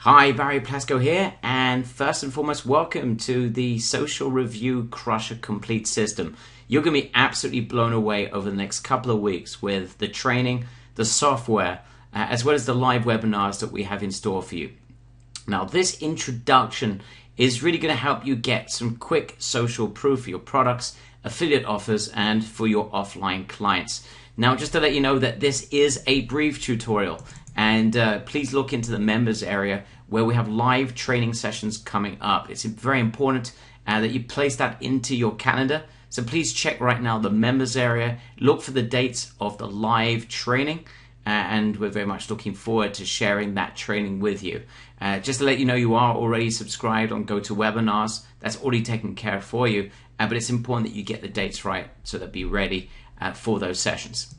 Hi, Barry Plasko here, and first and foremost, welcome to the Social Review Crusher Complete System. You're going to be absolutely blown away over the next couple of weeks with the training, the software, as well as the live webinars that we have in store for you. Now, this introduction is really going to help you get some quick social proof for your products, affiliate offers, and for your offline clients. Now, just to let you know that this is a brief tutorial, and please look into the members area where we have live training sessions coming up. It's very important that you place that into your calendar. So please check right now the members area, look for the dates of the live training, and we're very much looking forward to sharing that training with you. Just to let you know, you are already subscribed on GoToWebinars. That's already taken care of for you, but it's important that you get the dates right so that be ready for those sessions.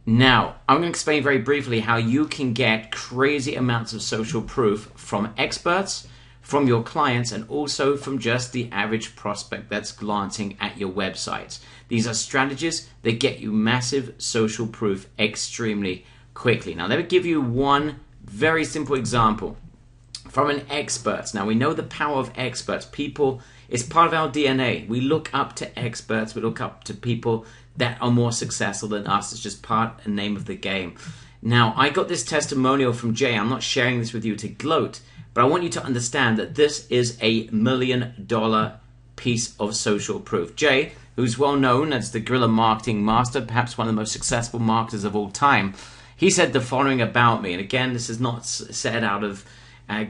Now, I'm going to explain very briefly how you can get crazy amounts of social proof from experts, from your clients, and also from just the average prospect that's glancing at your websites. These are strategies that get you massive social proof extremely quickly. Now, let me give you one very simple example from an expert. Now, we know the power of experts. People, it's part of our DNA. We look up to experts. We look up to people that are more successful than us. It's just part and name of the game. Now, I got this testimonial from Jay. I'm not sharing this with you to gloat, but I want you to understand that this is a $1 million piece of social proof. Jay, who's well known as the guerrilla marketing master, perhaps one of the most successful marketers of all time, he said the following about me. And again, this is not said out of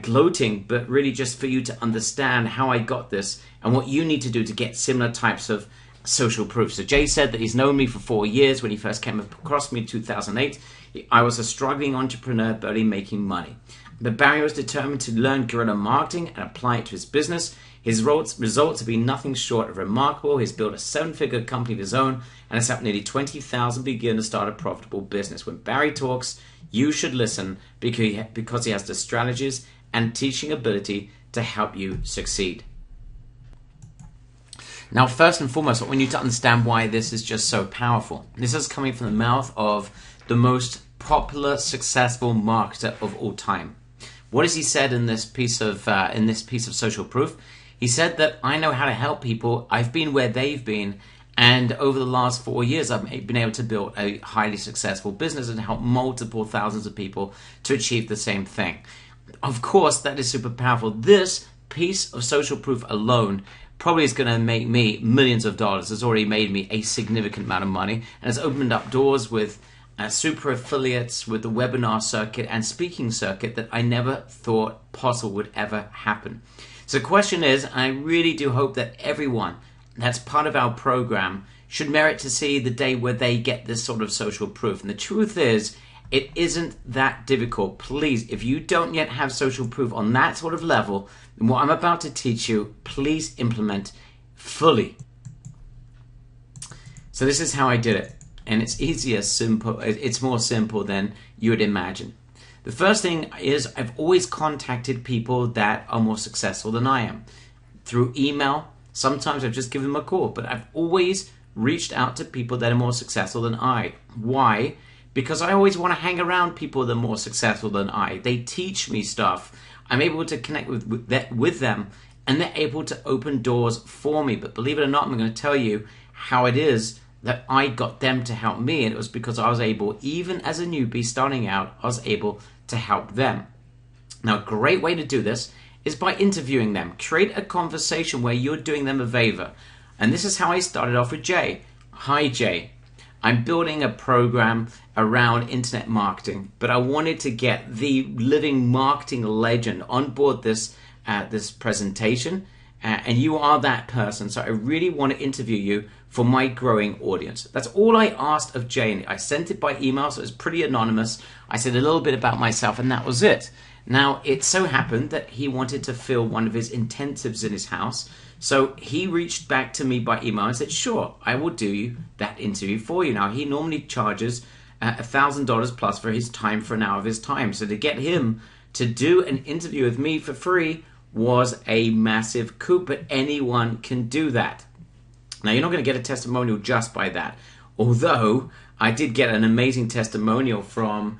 gloating, but really just for you to understand how I got this and what you need to do to get similar types of social proof. So Jay said that he's known me for 4 years. When he first came across me in 2008, I was a struggling entrepreneur barely making money. But Barry was determined to learn guerrilla marketing and apply it to his business. His results have been nothing short of remarkable. He's built a 7-figure company of his own and has helped nearly 20,000 beginners start a profitable business. When Barry talks, you should listen because he has the strategies and teaching ability to help you succeed. Now, first and foremost, we need to understand why this is just so powerful. This is coming from the mouth of the most popular, successful marketer of all time. What has he said in this piece of social proof? He said that I know how to help people. I've been where they've been, and over the last 4 years, I've been able to build a highly successful business and help multiple thousands of people to achieve the same thing. Of course, that is super powerful. This piece of social proof alone probably is going to make me millions of dollars. It's already made me a significant amount of money, and it's opened up doors with super affiliates, with the webinar circuit and speaking circuit that I never thought possible would ever happen. So the question is, I really do hope that everyone that's part of our program should merit to see the day where they get this sort of social proof. And the truth is, it isn't that difficult. Please, if you don't yet have social proof on that sort of level, then what I'm about to teach you, please implement fully. So this is how I did it. And it's simple. It's more simple than you would imagine. The first thing is I've always contacted people that are more successful than I am. Through email, sometimes I've just given them a call, but I've always reached out to people that are more successful than I. Why? Because I always want to hang around people that are more successful than I. They teach me stuff. I'm able to connect with them, and they're able to open doors for me. But believe it or not, I'm going to tell you how it is that I got them to help me, and it was because I was able, even as a newbie starting out, I was able to help them. Now, a great way to do this is by interviewing them. Create a conversation where you're doing them a favor. And this is how I started off with Jay. Hi, Jay. I'm building a program around internet marketing, but I wanted to get the living marketing legend on board this presentation, and you are that person. So I really want to interview you for my growing audience. That's all I asked of Jay. I sent it by email, so it was pretty anonymous. I said a little bit about myself, and that was it. Now, it so happened that he wanted to fill one of his intensives in his house, so he reached back to me by email and said, sure, I will do that interview for you. Now, he normally charges $1,000 plus for his time, for an hour of his time. So to get him to do an interview with me for free was a massive coup, but anyone can do that. Now, you're not going to get a testimonial just by that, although I did get an amazing testimonial from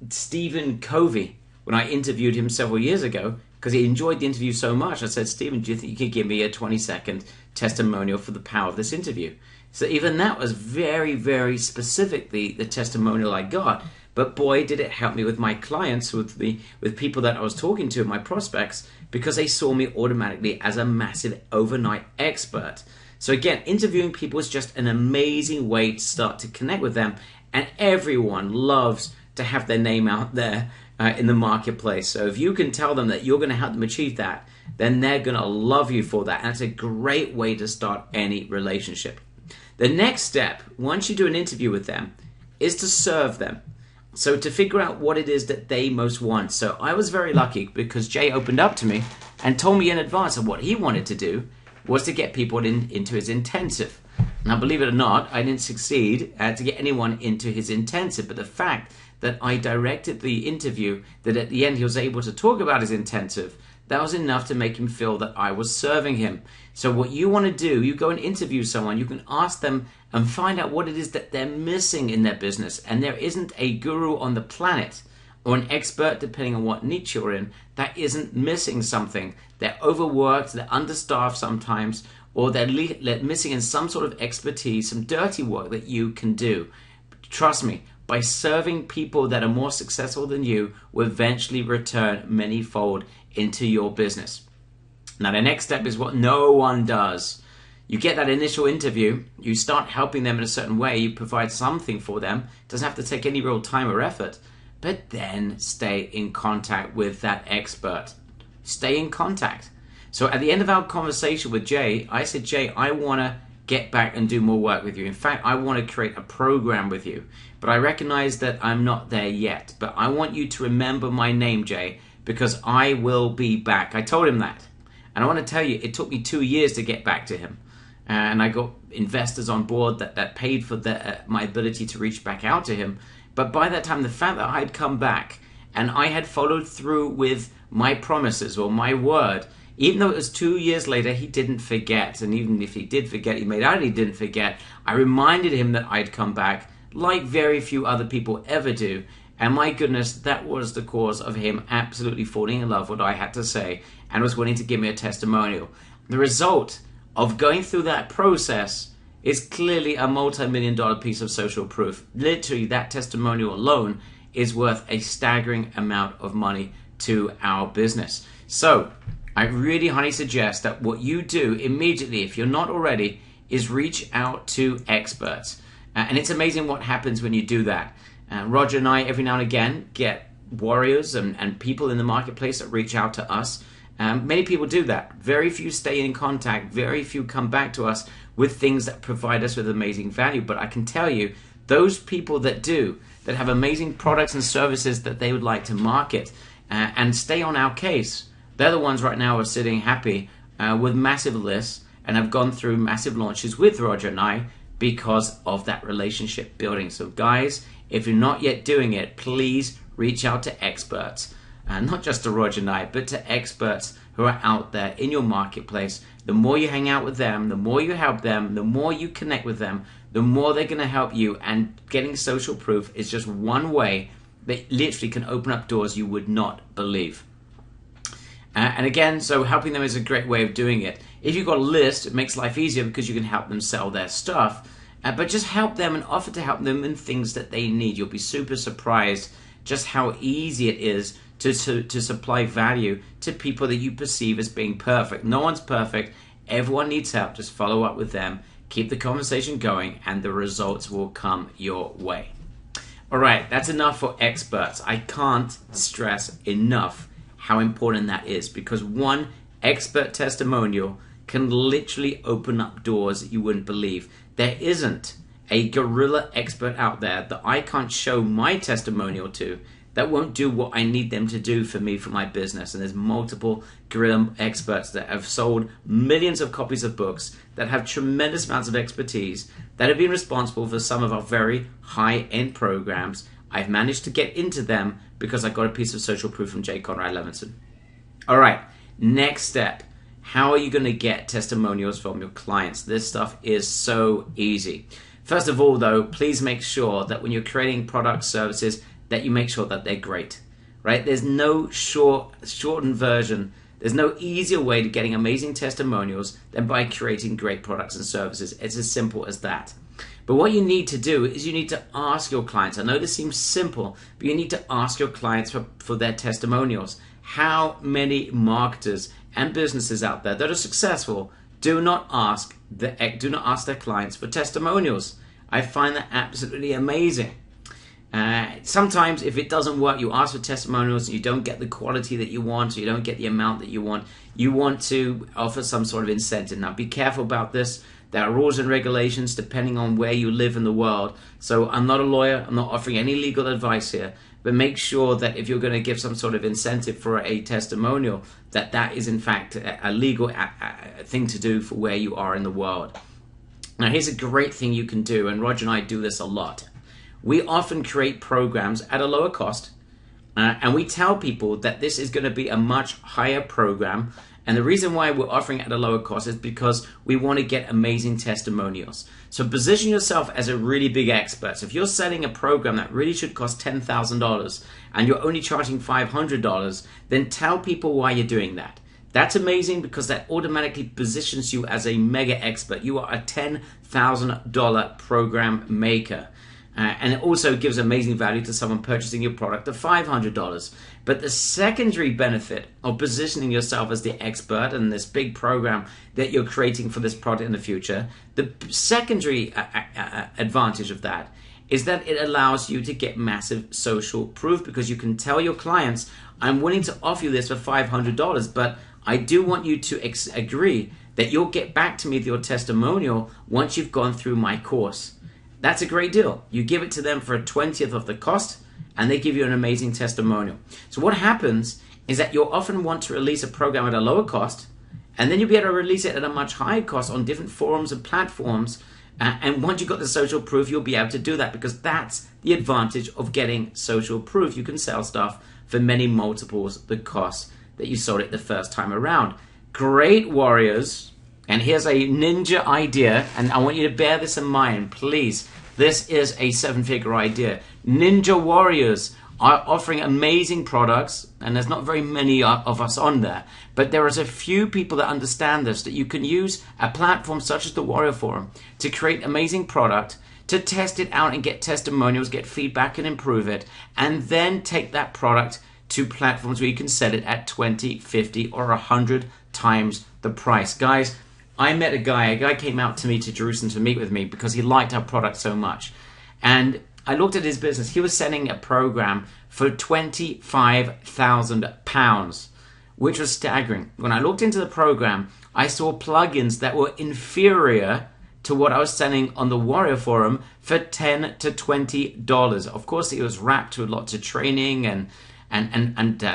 Stephen Covey when I interviewed him several years ago, because he enjoyed the interview so much. I said, Stephen, do you think you could give me a 20-second testimonial for the power of this interview? So even that was very, very specific, the testimonial I got. But boy, did it help me with my clients, with people that I was talking to, my prospects, because they saw me automatically as a massive overnight expert. So again, interviewing people is just an amazing way to start to connect with them. And everyone loves to have their name out there in the marketplace. So if you can tell them that you're going to help them achieve that, then they're going to love you for that. And it's a great way to start any relationship. The next step, once you do an interview with them, is to serve them. So to figure out what it is that they most want. So I was very lucky because Jay opened up to me and told me in advance of what he wanted to do was to get people into his intensive. Now, believe it or not, I didn't succeed to get anyone into his intensive, but the fact that I directed the interview, that at the end he was able to talk about his intensive, that was enough to make him feel that I was serving him. So what you want to do, you go and interview someone, you can ask them and find out what it is that they're missing in their business. And there isn't a guru on the planet, or an expert, depending on what niche you're in, that isn't missing something. They're overworked, they're understaffed sometimes, or they're missing in some sort of expertise, some dirty work that you can do. Trust me, by serving people that are more successful than you will eventually return manyfold into your business. Now, the next step is what no one does. You get that initial interview, you start helping them in a certain way, you provide something for them. It doesn't have to take any real time or effort, but then stay in contact with that expert. Stay in contact. So at the end of our conversation with Jay, I said, Jay, I want to get back and do more work with you. In fact, I want to create a program with you. But I recognize that I'm not there yet. But I want you to remember my name, Jay, because I will be back. I told him that. And I want to tell you, it took me 2 years to get back to him. And I got investors on board that paid for my ability to reach back out to him. But by that time, the fact that I'd come back and I had followed through with my promises or my word, even though it was 2 years later, he didn't forget. And even if he did forget, he made out he didn't forget. I reminded him that I'd come back like very few other people ever do. And my goodness, that was the cause of him absolutely falling in love with what I had to say and was willing to give me a testimonial. The result of going through that process is clearly a multi-million-dollar piece of social proof. Literally, that testimonial alone is worth a staggering amount of money to our business. So I really highly suggest that what you do immediately, if you're not already, is reach out to experts. And it's amazing what happens when you do that. Roger and I, every now and again, get warriors and people in the marketplace that reach out to us. Many people do that. Very few stay in contact. Very few come back to us with things that provide us with amazing value. But I can tell you, those people that do, that have amazing products and services that they would like to market and stay on our case, they're the ones right now who are sitting happy with massive lists and have gone through massive launches with Roger and I because of that relationship building. So guys, if you're not yet doing it, please reach out to experts. Not just to Roger and I, but to experts who are out there in your marketplace. The more you hang out with them, the more you help them, the more you connect with them, the more they're going to help you. And getting social proof is just one way that literally can open up doors you would not believe. And again, so helping them is a great way of doing it. If you've got a list, it makes life easier because you can help them sell their stuff. But just help them and offer to help them in things that they need. You'll be super surprised just how easy it is to supply value to people that you perceive as being perfect. No one's perfect. Everyone needs help. Just follow up with them. Keep the conversation going and the results will come your way. All right, that's enough for experts. I can't stress enough how important that is, because one expert testimonial can literally open up doors that you wouldn't believe. There isn't a guerrilla expert out there that I can't show my testimonial to that won't do what I need them to do for me, for my business. And there's multiple guerrilla experts that have sold millions of copies of books, that have tremendous amounts of expertise, that have been responsible for some of our very high-end programs. I've managed to get into them because I got a piece of social proof from J. Conrad Levinson. All right, next step. How are you going to get testimonials from your clients? This stuff is so easy. First of all, though, please make sure that when you're creating products, services, that you make sure that they're great. right? There's no shortened version. There's no easier way to getting amazing testimonials than by creating great products and services. It's as simple as that. But what you need to do is you need to ask your clients. I know this seems simple, but you need to ask your clients for their testimonials. How many marketers and businesses out there that are successful do not ask their clients for testimonials? I find that absolutely amazing. Sometimes if it doesn't work, you ask for testimonials and you don't get the quality that you want, or you don't get the amount that you want to offer some sort of incentive. Now be careful about this. There are rules and regulations depending on where you live in the world. So I'm not a lawyer, I'm not offering any legal advice here, but make sure that if you're going to give some sort of incentive for a testimonial, that is in fact a legal thing to do for where you are in the world. Now here's a great thing you can do, and Roger and I do this a lot. We often create programs at a lower cost, and we tell people that this is going to be a much higher program. And the reason why we're offering it at a lower cost is because we want to get amazing testimonials. So position yourself as a really big expert. So if you're selling a program that really should cost $10,000 and you're only charging $500, then tell people why you're doing that. That's amazing because that automatically positions you as a mega expert. You are a $10,000 program maker. And it also gives amazing value to someone purchasing your product at $500. But the secondary benefit of positioning yourself as the expert in this big program that you're creating for this product in the future, the secondary advantage of that is that it allows you to get massive social proof, because you can tell your clients, I'm willing to offer you this for $500, but I do want you to agree that you'll get back to me with your testimonial once you've gone through my course. That's a great deal. You give it to them for a 20th of the cost, and they give you an amazing testimonial. So what happens is that you'll often want to release a program at a lower cost, and then you'll be able to release it at a much higher cost on different forums and platforms. And once you've got the social proof, you'll be able to do that, because that's the advantage of getting social proof. You can sell stuff for many multiples the cost that you sold it the first time around. Great warriors. And here's a ninja idea, and I want you to bear this in mind, please. This is a 7-figure idea. Ninja warriors are offering amazing products, and there's not very many of us on there, but there is a few people that understand this, that you can use a platform such as the Warrior Forum to create amazing product, to test it out and get testimonials, get feedback and improve it, and then take that product to platforms where you can sell it at 20, 50, or 100 times the price. Guys, I met a guy came out to me to Jerusalem to meet with me because he liked our product so much. And I looked at his business. He was selling a program for £25,000, which was staggering. When I looked into the program, I saw plugins that were inferior to what I was selling on the Warrior Forum for $10 to $20. Of course, it was wrapped with lots of training and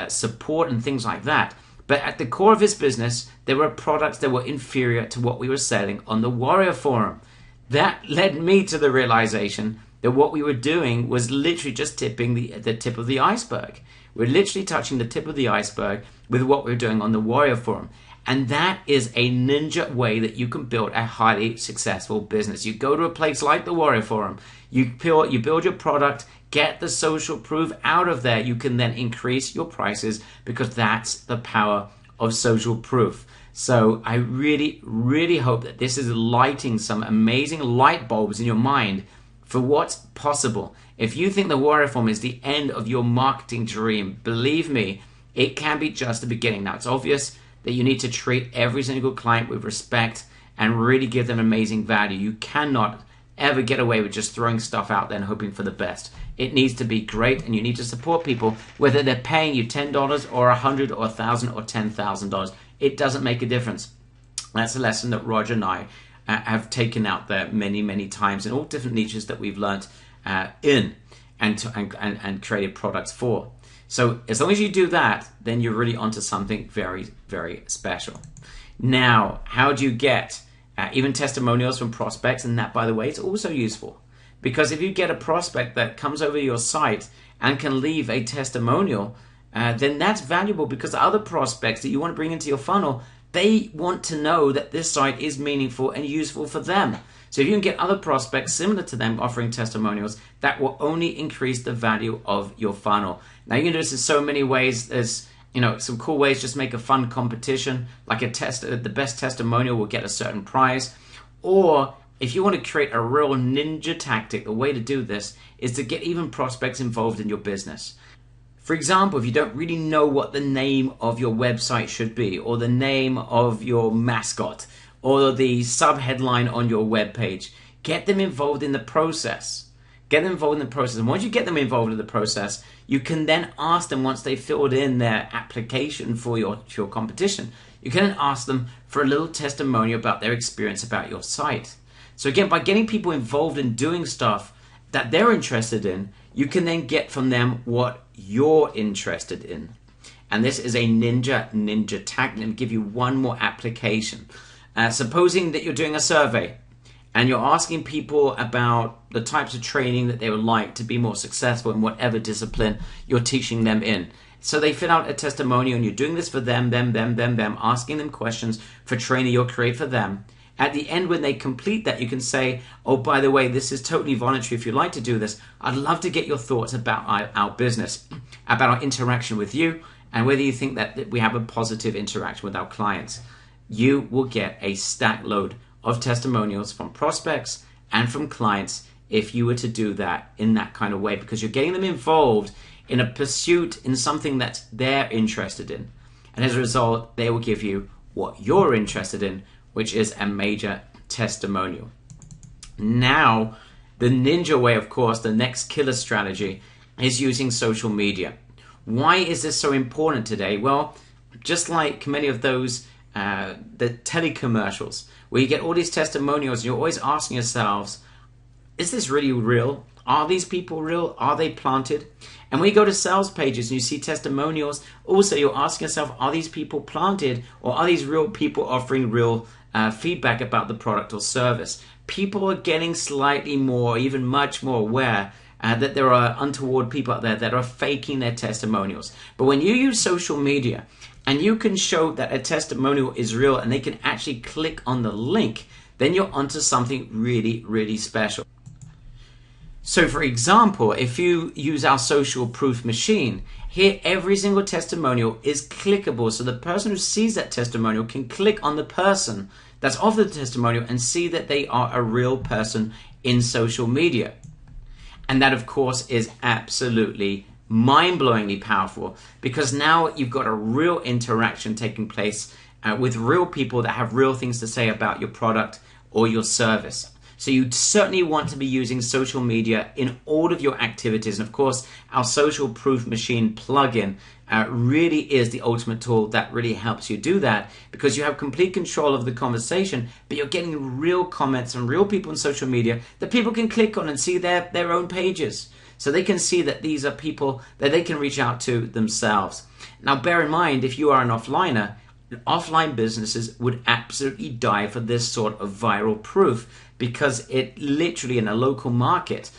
support and things like that. But at the core of his business, there were products that were inferior to what we were selling on the Warrior Forum. That led me to the realization that what we were doing was literally just tipping the tip of the iceberg. We're literally touching the tip of the iceberg with what we're doing on the Warrior Forum. And that is a ninja way that you can build a highly successful business. You go to a place like the Warrior Forum, you build your product, get the social proof out of there. You can then increase your prices, because that's the power of social proof. So I really, really hope that this is lighting some amazing light bulbs in your mind for what's possible. If you think the Warrior Forum is the end of your marketing dream, believe me, it can be just the beginning. Now, it's obvious that you need to treat every single client with respect and really give them amazing value. You cannot ever get away with just throwing stuff out there and hoping for the best. It needs to be great, and you need to support people, whether they're paying you $10 or $100 or $1,000 or $10,000. It doesn't make a difference. That's a lesson that Roger and I have taken out there many, many times in all different niches that we've learned in and created products for. So as long as you do that, then you're really onto something very, very special. Now, how do you get even testimonials from prospects? And that, by the way, is also useful. Because if you get a prospect that comes over your site and can leave a testimonial, then that's valuable, because other prospects that you want to bring into your funnel, they want to know that this site is meaningful and useful for them. So if you can get other prospects similar to them offering testimonials, that will only increase the value of your funnel. Now you can do this in so many ways. There's some cool ways. Just make a fun competition, like the best testimonial will get a certain prize. Or if you want to create a real ninja tactic, the way to do this is to get even prospects involved in your business. For example, if you don't really know what the name of your website should be, or the name of your mascot, or the sub-headline on your webpage, get them involved in the process. Get them involved in the process. And once you get them involved in the process, you can then ask them, once they've filled in their application for your competition, you can then ask them for a little testimonial about their experience about your site. So again, by getting people involved in doing stuff that they're interested in, you can then get from them what you're interested in. And this is a ninja tactic. Let me give you one more application. Supposing that you're doing a survey and you're asking people about the types of training that they would like to be more successful in whatever discipline you're teaching them in. So they fill out a testimonial and you're doing this for them, asking them questions for training you'll create for them. At the end, when they complete that, you can say, oh, by the way, this is totally voluntary. If you'd like to do this, I'd love to get your thoughts about our business, about our interaction with you, and whether you think that we have a positive interaction with our clients. You will get a stack load of testimonials from prospects and from clients if you were to do that in that kind of way, because you're getting them involved in a pursuit in something that they're interested in. And as a result, they will give you what you're interested in, which is a major testimonial. Now, the ninja way, of course, the next killer strategy is using social media. Why is this so important today? Well, just like many of those the telecommercials, where you get all these testimonials, and you're always asking yourselves, is this really real? Are these people real? Are they planted? And when you go to sales pages and you see testimonials, also you're asking yourself, are these people planted, or are these real people offering real feedback about the product or service? People are getting slightly more, even much more aware that there are untoward people out there that are faking their testimonials. But when you use social media and you can show that a testimonial is real and they can actually click on the link, then you're onto something really, really special. So for example, if you use our social proof machine, here every single testimonial is clickable. So the person who sees that testimonial can click on the person that's offered the testimonial and see that they are a real person in social media. And that, of course, is absolutely mind-blowingly powerful, because now you've got a real interaction taking place with real people that have real things to say about your product or your service. So you certainly want to be using social media in all of your activities. And of course, our social proof machine plugin really is the ultimate tool that really helps you do that, because you have complete control of the conversation, but you're getting real comments from real people on social media that people can click on and see their own pages. So they can see that these are people that they can reach out to themselves. Now, bear in mind, if you are an offliner, offline businesses would absolutely die for this sort of viral proof, because it literally in a local market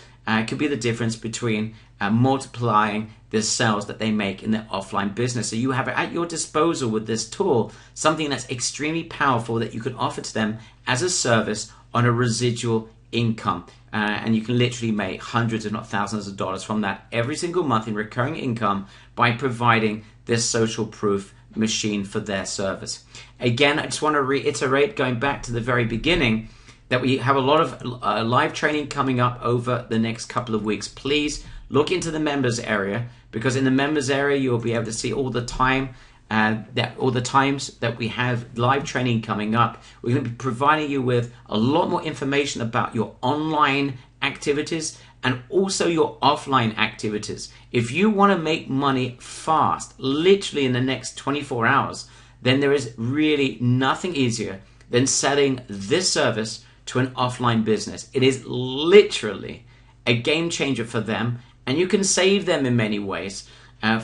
could be the difference between multiplying the sales that they make in their offline business. So you have at your disposal with this tool something that's extremely powerful that you can offer to them as a service on a residual income. And you can literally make hundreds if not thousands of dollars from that every single month in recurring income by providing this social proof machine for their service. Again, I just want to reiterate, going back to the very beginning, that we have a lot of live training coming up over the next couple of weeks. Please look into the members area, because in the members area you'll be able to see all the times that we have live training coming up. We're going to be providing you with a lot more information about your online activities and also your offline activities. If you want to make money fast, literally in the next 24 hours, then there is really nothing easier than selling this service to an offline business. It is literally a game changer for them, and you can save them in many ways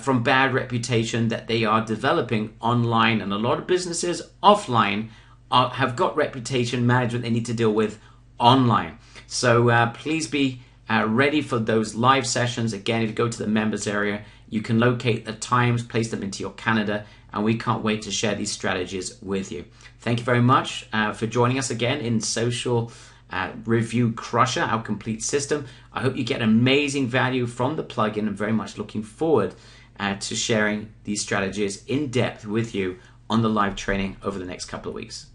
from bad reputation that they are developing online. And a lot of businesses offline have got reputation management they need to deal with online. So please be ready for those live sessions. Again, if you go to the members area, You can locate the times, place them into your calendar, and we can't wait to share these strategies with you. Thank you very much for joining us again in Social Review Crusher, our complete system. I hope you get amazing value from the plugin. I'm very much looking forward to sharing these strategies in depth with you on the live training over the next couple of weeks.